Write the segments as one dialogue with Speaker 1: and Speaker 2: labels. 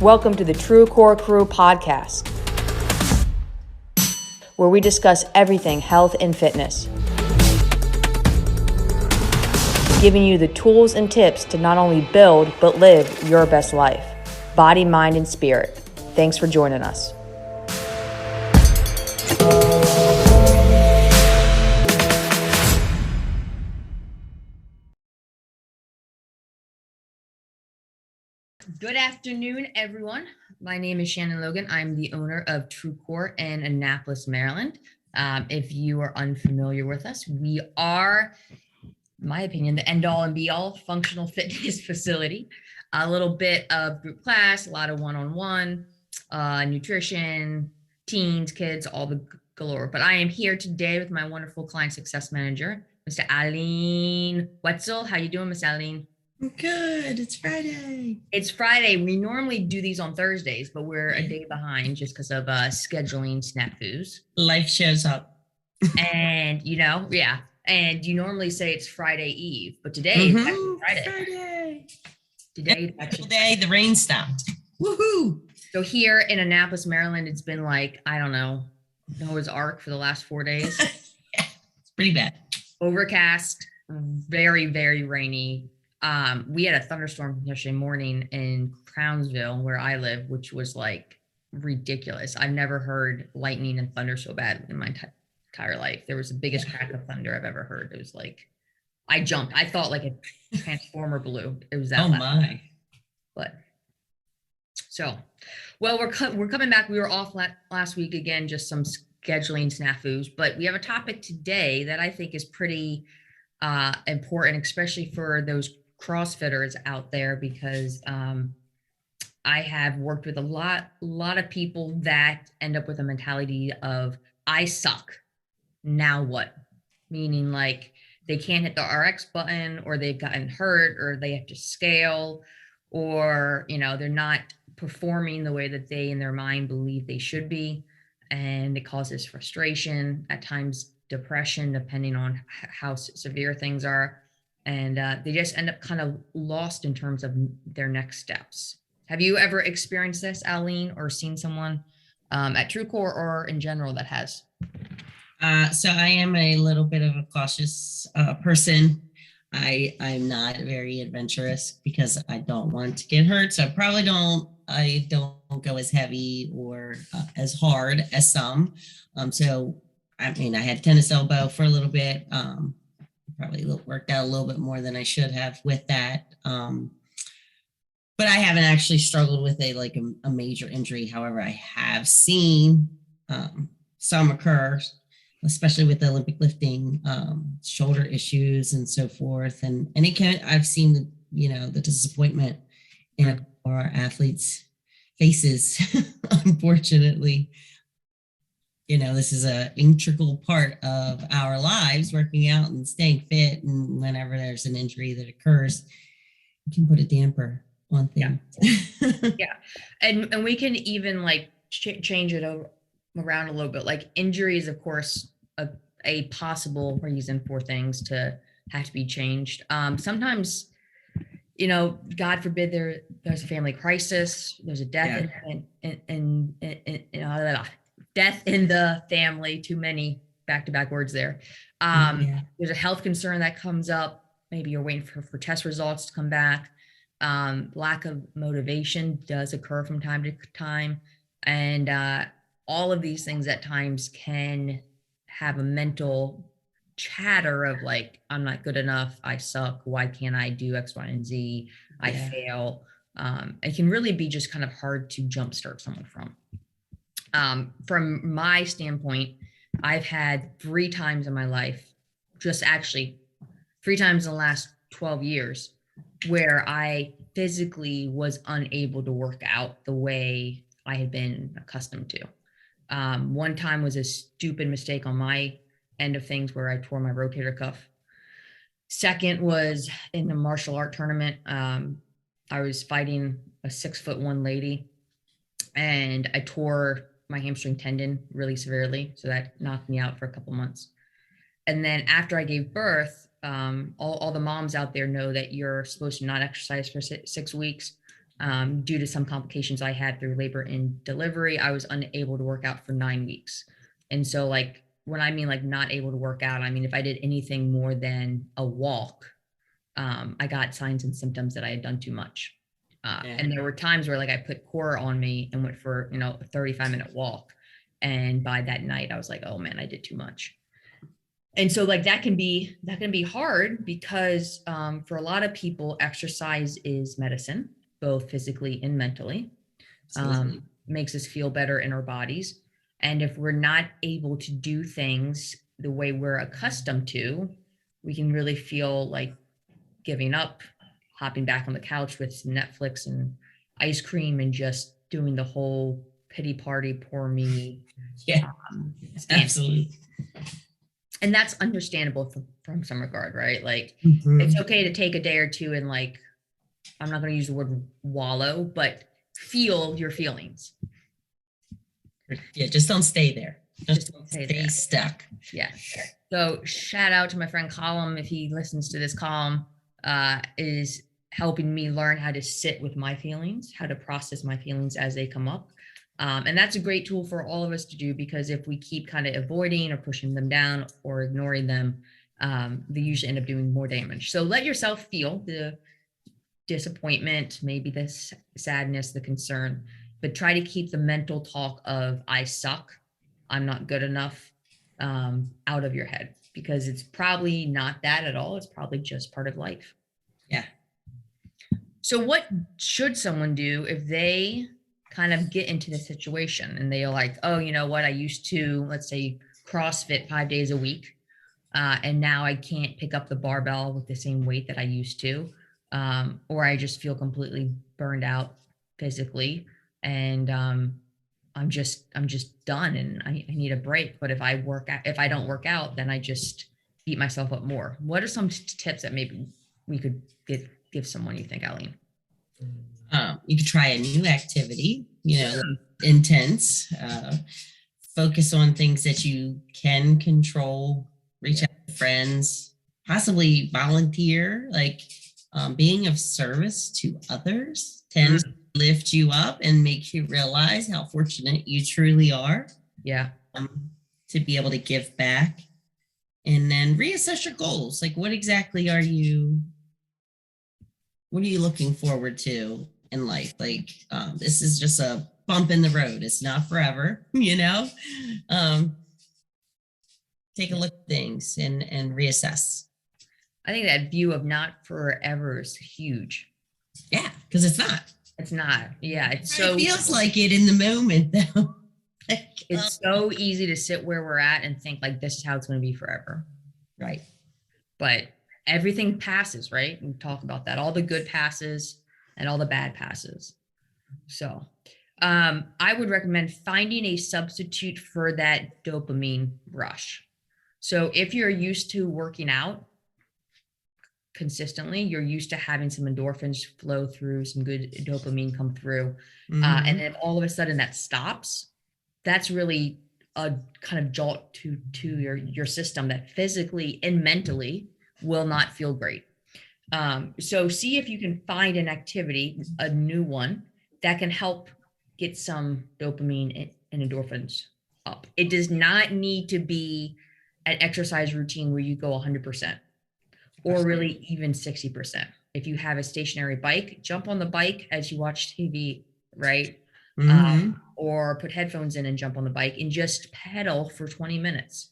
Speaker 1: Welcome to the True Core Crew podcast, where we discuss everything health and fitness, giving you the tools and tips to not only build, but live your best life, body, mind, and spirit. Thanks for joining us. Good afternoon, everyone. My name is Shannon Logan. I'm the owner of True Core in Annapolis, Maryland. If you are unfamiliar with us, we are, in my opinion, the end-all and be-all functional fitness facility. A little bit of group class, a lot of one-on-one, nutrition, teens, kids, all the galore. But I am here today with my wonderful client success manager, Mr. Aline Wetzel. How you doing, Miss Aline?
Speaker 2: Good. It's Friday.
Speaker 1: It's Friday. We normally do these on Thursdays, but we're a day behind just because of scheduling snafus.
Speaker 2: Life shows up.
Speaker 1: And and you normally say it's Friday Eve, but today is actually Friday. Today
Speaker 2: actually day. The rain stopped. Woohoo!
Speaker 1: So here in Annapolis, Maryland, it's been like, I don't know, Noah's Ark for the last 4 days.
Speaker 2: Yeah, it's pretty bad.
Speaker 1: Overcast, very, very rainy. We had a thunderstorm yesterday morning in Crownsville, where I live, which was like ridiculous. I've never heard lightning and thunder so bad in my entire life. There was the biggest crack of thunder I've ever heard. It was like, I jumped. I thought like a transformer blew. It was that
Speaker 2: loud. My.
Speaker 1: But so, well, we're coming back. We were off last week again, just some scheduling snafus, but we have a topic today that I think is pretty important, especially for those CrossFitters out there, because I have worked with a lot of people that end up with a mentality of I suck. Now what? Meaning like they can't hit the RX button, or they've gotten hurt, or they have to scale, or they're not performing the way that they in their mind believe they should be, and it causes frustration, at times depression, depending on how severe things are. And they just end up kind of lost in terms of their next steps. Have you ever experienced this, Aline, or seen someone at True Core or in general that has?
Speaker 2: So I am a little bit of a cautious person. I'm not very adventurous because I don't want to get hurt. So I don't go as heavy or as hard as some. So I mean, I had tennis elbow for a little bit. Probably worked out a little bit more than I should have with that. But I haven't actually struggled with a major injury. However, I have seen some occur, especially with the Olympic lifting, shoulder issues and so forth. And I've seen the disappointment in our athletes' faces, unfortunately. This is an integral part of our lives, working out and staying fit. And whenever there's an injury that occurs, you can put a damper on things.
Speaker 1: Yeah. And we can even change it around a little bit. Like injury is, of course, a possible reason for things to have to be changed. Sometimes, God forbid there's a family crisis, there's a death death in the family, too many back-to-back words there. There's a health concern that comes up. Maybe you're waiting for test results to come back. Lack of motivation does occur from time to time. And all of these things at times can have a mental chatter of like, I'm not good enough. I suck. Why can't I do X, Y, and Z? I fail. It can really be just kind of hard to jumpstart someone from. From my standpoint, I've had 3 times in my life, just actually 3 times in the last 12 years, where I physically was unable to work out the way I had been accustomed to. One time was a stupid mistake on my end of things where I tore my rotator cuff. Second was in the martial art tournament. I was fighting a 6'1" lady, and I tore my hamstring tendon really severely. So that knocked me out for a couple months. And then after I gave birth, all the moms out there know that you're supposed to not exercise for 6 weeks. Due to some complications I had through labor and delivery, I was unable to work out for 9 weeks. And so, like, when I mean like not able to work out, I mean if I did anything more than a walk, I got signs and symptoms that I had done too much.
Speaker 2: Yeah.
Speaker 1: And there were times where like I put core on me and went for, a 35-minute walk. And by that night, I was like, oh man, I did too much. And so like that can be hard because for a lot of people, exercise is medicine, both physically and mentally.
Speaker 2: Absolutely.
Speaker 1: Makes us feel better in our bodies. And if we're not able to do things the way we're accustomed to, we can really feel like giving up, hopping back on the couch with some Netflix and ice cream and just doing the whole pity party, poor me
Speaker 2: Yeah,
Speaker 1: stance.
Speaker 2: absolutely.
Speaker 1: And that's understandable from some regard, right? Like it's
Speaker 2: Mhm.
Speaker 1: okay to take a day or two and like, I'm not going to use the word wallow, but feel your feelings.
Speaker 2: Yeah, just don't stay there.
Speaker 1: Just
Speaker 2: Just
Speaker 1: don't
Speaker 2: don't
Speaker 1: stay
Speaker 2: stay
Speaker 1: there.
Speaker 2: stuck.
Speaker 1: Yeah. So shout out to my friend Colum if he listens to this. Colum is helping me learn how to sit with my feelings, how to process my feelings as they come up. And that's a great tool for all of us to do because if we keep kind of avoiding or pushing them down or ignoring them, they usually end up doing more damage. So let yourself feel the disappointment, maybe the sadness, the concern, but try to keep the mental talk of I suck, I'm not good enough out of your head because it's probably not that at all. It's probably just part of life.
Speaker 2: Yeah.
Speaker 1: So, what should someone do if they kind of get into the situation and they are like, oh, you know what? I used to, let's say, CrossFit 5 days a week. And now I can't pick up the barbell with the same weight that I used to, or I just feel completely burned out physically, and I'm just done, and I need a break. But if I don't work out, then I just beat myself up more. What are some tips that maybe we could give someone? You think, Eileen?
Speaker 2: You could try a new activity, intense. Focus on things that you can control. Reach
Speaker 1: Yeah,
Speaker 2: out to friends, possibly volunteer. Like being of service to others tends to
Speaker 1: mm,
Speaker 2: lift you up and make you realize how fortunate you truly are
Speaker 1: yeah,
Speaker 2: um, to be able to give back. And then reassess your goals. Like, what are you looking forward to in life? Like, this is just a bump in the road. It's not forever, Um, take a
Speaker 1: yeah.
Speaker 2: look at things and reassess.
Speaker 1: I think that view of not forever is huge.
Speaker 2: Yeah, because it's not.
Speaker 1: It's not. Yeah,
Speaker 2: It feels like it in the moment, though. Like,
Speaker 1: it's so easy to sit where we're at and think like this is how it's going to be forever.
Speaker 2: right.
Speaker 1: But everything passes, right? We talk about that. All the good passes and all the bad passes. So I would recommend finding a substitute for that dopamine rush. So if you're used to working out consistently, you're used to having some endorphins flow through, some good dopamine come through. And
Speaker 2: Mm-hmm.
Speaker 1: then if all of a sudden that stops, that's really a kind of jolt to your system that physically and mentally will not feel great. So see if you can find an activity, a new one that can help get some dopamine and endorphins up. It does not need to be an exercise routine where you go 100% or really even 60%. If you have a stationary bike, jump on the bike as you watch TV, right?
Speaker 2: Mm-hmm.
Speaker 1: Or put headphones in and jump on the bike and just pedal for 20 minutes.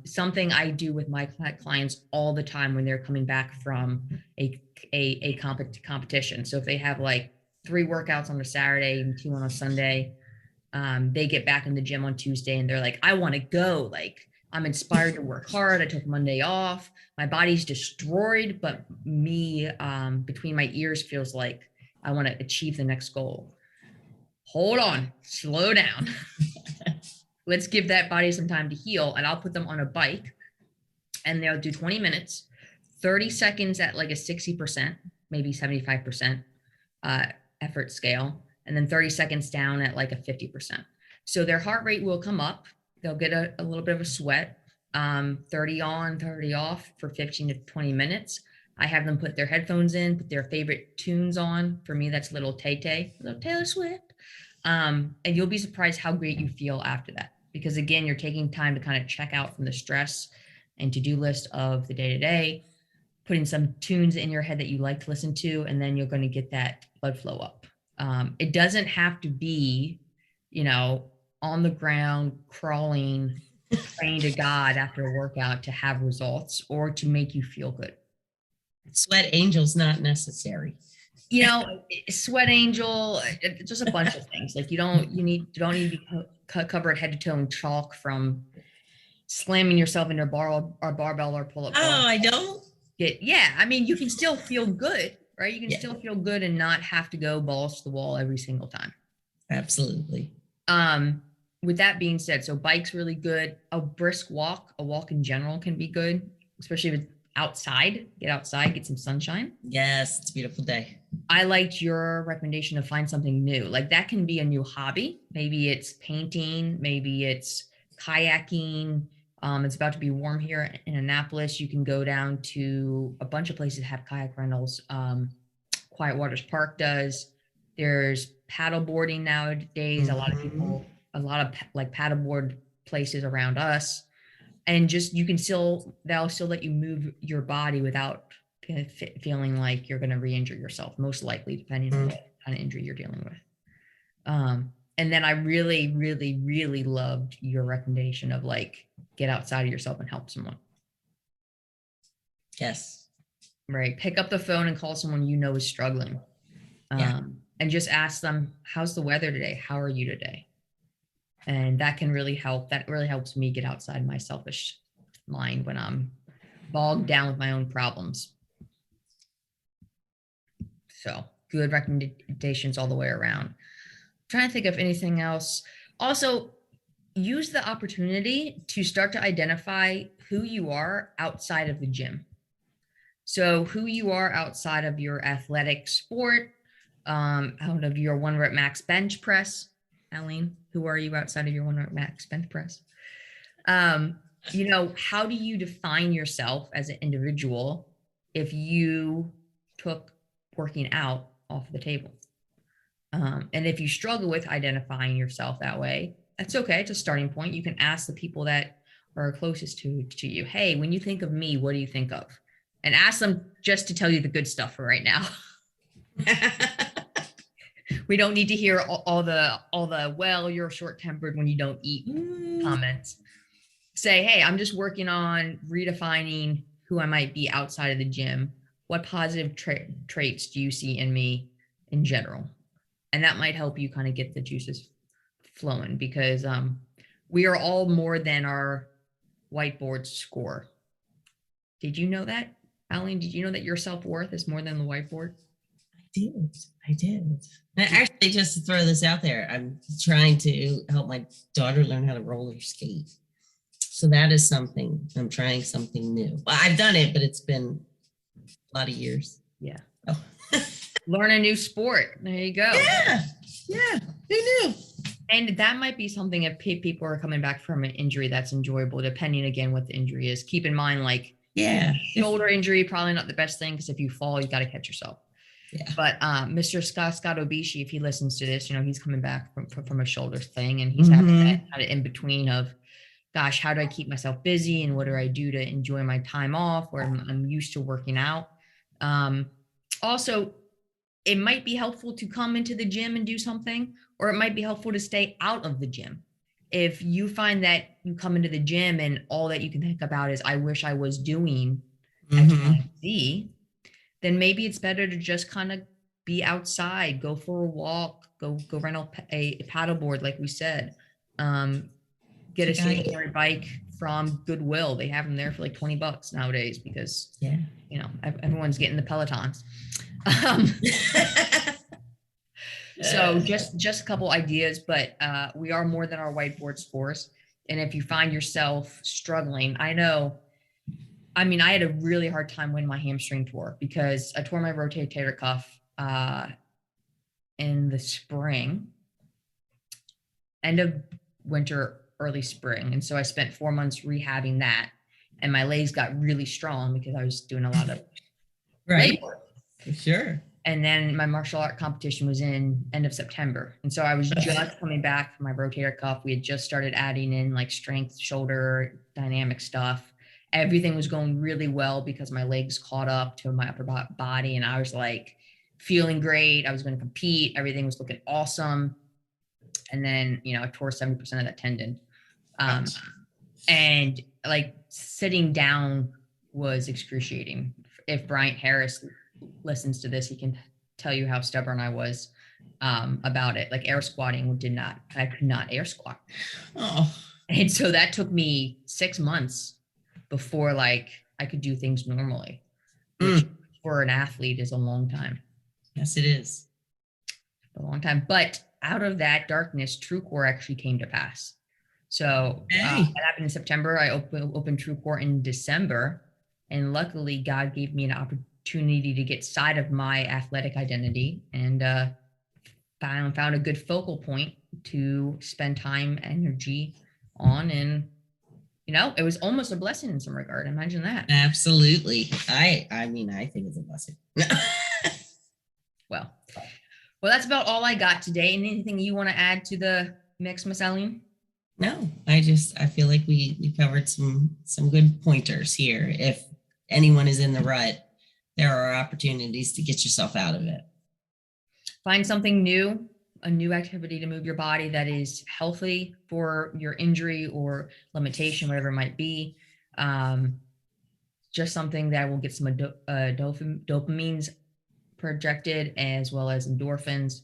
Speaker 1: Something I do with my clients all the time when they're coming back from a competition. So if they have like 3 workouts on a Saturday and 2 on a Sunday, they get back in the gym on Tuesday and they're like, I want to go. Like, I'm inspired to work hard. I took Monday off. My body's destroyed, but me between my ears feels like I want to achieve the next goal. Hold on, slow down. Let's give that body some time to heal. And I'll put them on a bike and they'll do 20 minutes, 30 seconds at like a 60%, maybe 75% uh, effort scale, and then 30 seconds down at like a 50%. So their heart rate will come up. They'll get a little bit of a sweat, 30 on, 30 off for 15 to 20 minutes. I have them put their headphones in, put their favorite tunes on. For me, that's Little Tay Tay, Little Taylor Swift. And you'll be surprised how great you feel after that. Because again, you're taking time to kind of check out from the stress and to-do list of the day to day, putting some tunes in your head that you like to listen to, and then you're going to get that blood flow up. It doesn't have to be, you know, on the ground, crawling, praying to God after a workout to have results or to make you feel good.
Speaker 2: Sweat angels not necessary.
Speaker 1: You know, sweat angel, just a bunch of things. Like you don't need to be covered head to toe in chalk from slamming yourself into a barbell or pull up bar.
Speaker 2: Oh, I don't.
Speaker 1: Yeah, I mean, you can still feel good, right? You can
Speaker 2: Yeah,
Speaker 1: still feel good and not have to go balls to the wall every single time.
Speaker 2: absolutely.
Speaker 1: Um, with that being said, so bike's really good. A brisk walk, a walk in general can be good, especially if it's outside. Get outside, get some sunshine.
Speaker 2: Yes, it's a beautiful day.
Speaker 1: I liked your recommendation to find something new. Like that can be a new hobby. Maybe it's painting, maybe it's kayaking. It's about to be warm here in Annapolis. You can go down to a bunch of places that have kayak rentals. Quiet Waters Park does. There's paddle boarding nowadays. A lot of
Speaker 2: Mhm.
Speaker 1: people, a lot of like paddleboard places around us, and just you can still they'll still let you move your body without feeling like you're going to re-injure yourself, most likely, depending on
Speaker 2: Mhm.
Speaker 1: what kind of injury you're dealing with. And then I really, really, really loved your recommendation of like get outside of yourself and help someone.
Speaker 2: Yes.
Speaker 1: Right, pick up the phone and call someone you know is struggling,
Speaker 2: Yeah.
Speaker 1: and just ask them, how's the weather today, how are you today? And that can really help. That really helps me get outside my selfish mind when I'm bogged down with my own problems. So good recommendations all the way around. I'm trying to think of anything else. Also, use the opportunity to start to identify who you are outside of the gym. So who you are outside of your athletic sport, out of your 1 rep max bench press. Aline, who are you outside of your 1 rep max bench press? Um, how do you define yourself as an individual if you took working out off the table? And if you struggle with identifying yourself that way, that's okay. It's a starting point. You can ask the people that are closest to you, hey, when you think of me, what do you think of? And ask them just to tell you the good stuff for right now. We don't need to hear all the well, you're short tempered when you don't eat comments. Say, hey, I'm just working on redefining who I might be outside of the gym. What positive traits do you see in me in general? And that might help you kind of get the juices flowing, because we are all more than our whiteboard score. Did you know that, Aline? Did you know that your self-worth is more than the whiteboard?
Speaker 2: I did. I did. Actually, just to throw this out there, I'm trying to help my daughter learn how to roller skate. So that is something. I'm trying something new. Well, I've done it, but it's been a lot of years.
Speaker 1: Yeah.
Speaker 2: Oh.
Speaker 1: Learn a new sport. There you go.
Speaker 2: Yeah. Yeah. Who knew?
Speaker 1: And that might be something if people are coming back from an injury that's enjoyable, depending again what the injury is. Keep in mind, like,
Speaker 2: Yeah.
Speaker 1: shoulder injury, probably not the best thing, because if you fall, you got to catch yourself.
Speaker 2: Yeah.
Speaker 1: But Mr. Scott Obishi, if he listens to this, he's coming back from a shoulder thing, and he's having that kind of in between of, gosh, how do I keep myself busy, and what do I do to enjoy my time off where I'm used to working out? Also, it might be helpful to come into the gym and do something, or it might be helpful to stay out of the gym. If you find that you come into the gym and all that you can think about is, I wish I was doing X, Y, and Z, then maybe it's better to just kind of be outside, go for a walk, go rent a paddleboard, like we said. Get a stationary bike from Goodwill. They have them there for like $20 nowadays, because everyone's getting the Pelotons. So just a couple ideas, but we are more than our whiteboard scores. And if you find yourself struggling, I had a really hard time when my hamstring tore, because I tore my rotator cuff in the spring, end of winter, early spring. And so I spent 4 months rehabbing that. And my legs got really strong because I was doing a lot of
Speaker 2: Right.
Speaker 1: leg work.
Speaker 2: Sure.
Speaker 1: And then my martial art competition was in end of September. And so I was just coming back from my rotator cuff. We had just started adding in like strength, shoulder, dynamic stuff. Everything was going really well because my legs caught up to my upper body. And I was like feeling great. I was going to compete. Everything was looking awesome. And then, I tore 70% of that tendon. And like sitting down was excruciating. If Bryant Harris listens to this, he can tell you how stubborn I was about it. Like air squatting I could not air squat.
Speaker 2: Oh.
Speaker 1: And so that took me 6 months before like I could do things normally, which for an athlete is a long time.
Speaker 2: Yes, it is.
Speaker 1: A long time. But out of that darkness, TrueCore actually came to pass. So that happened in September. I opened TrueCore in December. And luckily, God gave me an opportunity to get outside of my athletic identity and found a good focal point to spend time, energy on. And, it was almost a blessing in some regard. Imagine that.
Speaker 2: Absolutely. I mean, I think it's a blessing.
Speaker 1: Well, that's about all I got today. Anything you want to add to the mix, Miss Eileen?
Speaker 2: No, I feel like we covered some good pointers here. If anyone is in the rut, there are opportunities to get yourself out of it.
Speaker 1: Find something new, a new activity to move your body that is healthy for your injury or limitation, whatever it might be. Just something that will get some dopamines projected as well as endorphins,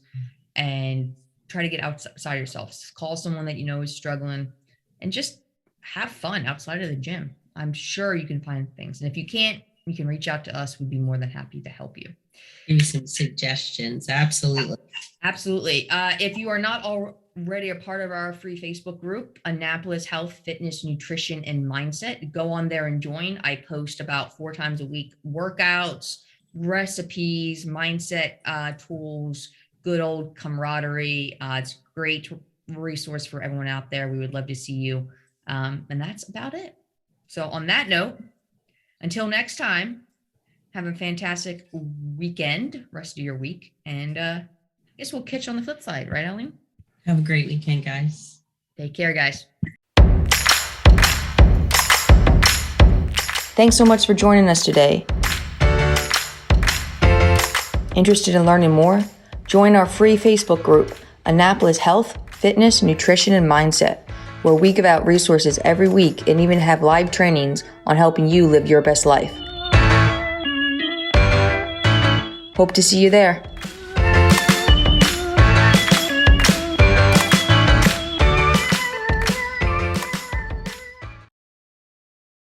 Speaker 1: and try to get outside yourself. Call someone that is struggling and just have fun outside of the gym. I'm sure you can find things. And if you can't, you can reach out to us. We'd be more than happy to help you.
Speaker 2: Give you some suggestions. Absolutely.
Speaker 1: Absolutely. If you are not already a part of our free Facebook group, Annapolis Health, Fitness, Nutrition, and Mindset, go on there and join. I post about 4 times a week workouts, recipes, mindset tools, good old camaraderie. It's a great resource for everyone out there. We would love to see you. And that's about it. So on that note, until next time, have a fantastic weekend, rest of your week. And I guess we'll catch you on the flip side, right, Eileen?
Speaker 2: Have a great weekend, guys.
Speaker 1: Take care, guys.
Speaker 3: Thanks so much for joining us today. Interested in learning more? Join our free Facebook group, Annapolis Health, Fitness, Nutrition, and Mindset, where we give out resources every week and even have live trainings on helping you live your best life. Hope to see you there.